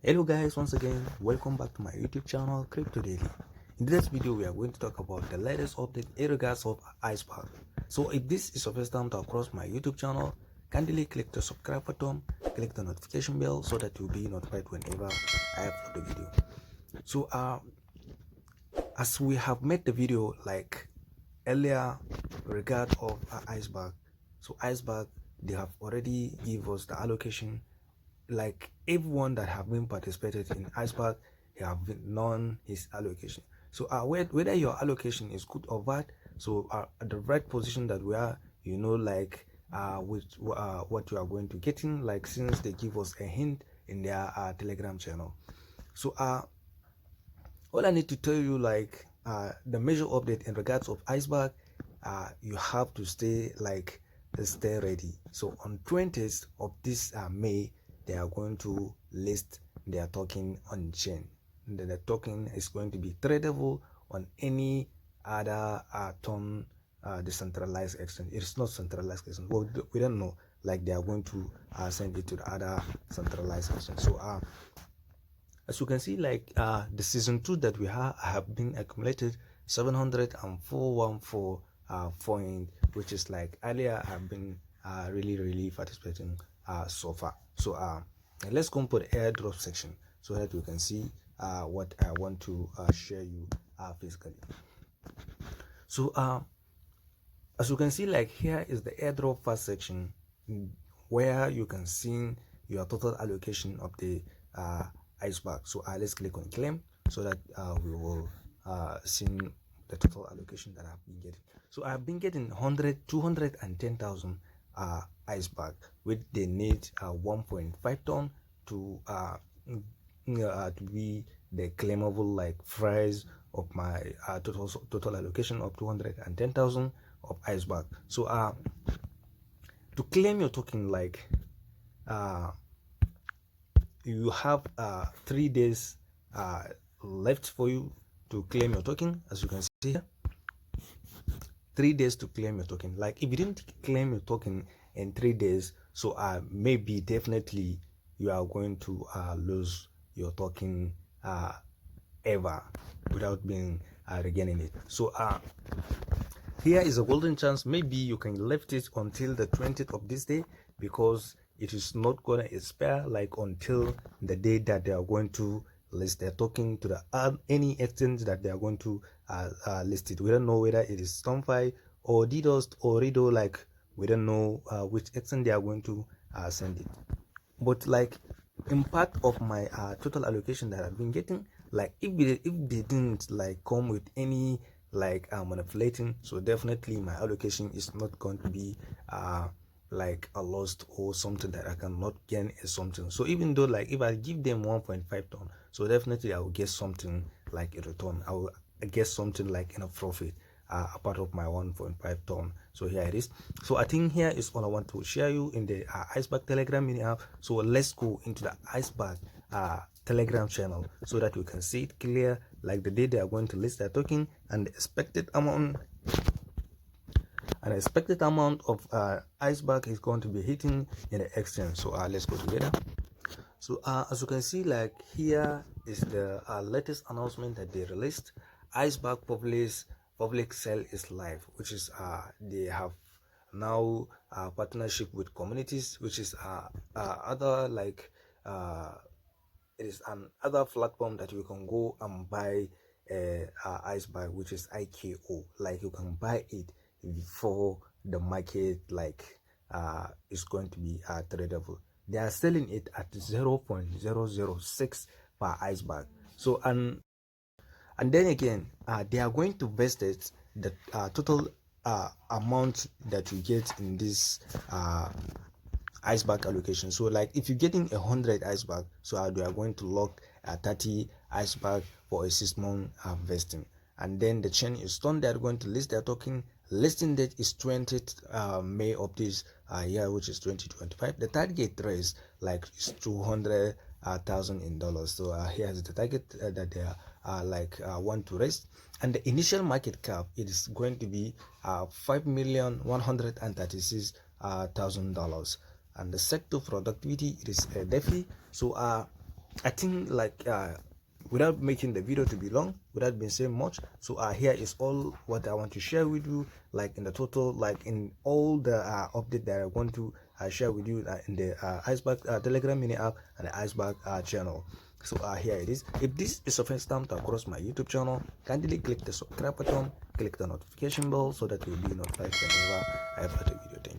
Hello guys, once again welcome back to my YouTube channel Crypto Daily. In this video we are going to talk about the latest update in regards of Iceberg. So if this is your first time to across my YouTube channel, kindly click the subscribe button, click the notification bell so that you'll be notified whenever I upload the video. So as we have made the video like earlier regard of Iceberg, so Iceberg, they have already give us the allocation. Like everyone that have been participated in Iceberg, he have been known his allocation. So whether your allocation is good or bad, so at the right position that we are, you know, like with what you are going to get in, like since they give us a hint in their Telegram channel. So all I need to tell you, like the major update in regards of Iceberg, you have to stay ready. So on 20th of this May, they are going to list their token on chain. The token is going to be tradable on any other decentralized exchange. It's not centralized exchange. Well, we don't know. Like they are going to send it to the other centralized exchange. So as you can see, like the season 2 that we have been accumulated 704.14 point, which is like earlier I've been really participating so far. So let's come to the airdrop section so that you can see what I want to share you physically. So as you can see, like here is the airdrop first section where you can see your total allocation of the Iceberg. So let's click on claim so that we will see the total allocation that I've been getting. So I've been getting 210,000 Iceberg, which they need 1.5 ton to be the claimable like price of my total allocation of 210,000 of Iceberg. So to claim your token, like you have 3 days left for you to claim your token. As you can see here, 3 days to claim your token. Like if you didn't claim your token in 3 days, so maybe definitely you are going to lose your token ever without being regaining it. So here is a golden chance. Maybe you can left it until the 20th of this day, because it is not going to expire like until the day that they are going to list their token to the any exchange that they are going to list it. We don't know whether it is Stonefy or DDoS or Rido. Like we don't know which exchange they are going to send it. But like in part of my total allocation that I've been getting, like if they didn't like come with any like manipulating, so definitely my allocation is not going to be like a lost or something that I cannot gain is something. So even though like if I give them 1.5 ton, so definitely I will get something like a return. I will get something like in a profit a part of my 1.5 ton. So here it is. So I think here is all I want to share you in the Iceberg Telegram mini app. So let's go into the Iceberg Telegram channel so that we can see it clear, like the day they are going to list their token and the expected amount. An expected amount of Iceberg is going to be hitting in the exchange. So let's go together. So as you can see, like here is the latest announcement that they released. Iceberg public sale is live, which is they have now partnership with communities, which is other like it is an other platform that you can go and buy Iceberg, which is IKO. Like you can buy it before the market like is going to be tradable. They are selling it at 0.006 per Iceberg. So and then again they are going to vest it the total amount that you get in this Iceberg allocation. So like if you're getting 100 Iceberg, so they are going to lock 30 Iceberg for a 6-month vesting. And then the chain is done. They are going to list their token. Listing date is 20th May of this year, which is 2025. The target raise like is 200,000 in dollars. So here's the target that they want to raise, and the initial market cap, it is going to be $5,136,000. And the sector productivity, it is DeFi. So I think like without making the video to be long, without being saying much, so here is all what I want to share with you, like in the total, like in all the update that I want to share with you in the Iceberg Telegram mini app and the Iceberg channel. So here it is. If this is your first time to across my YouTube channel, kindly click the subscribe button, click the notification bell so that you'll be notified whenever I upload a video. Thank you.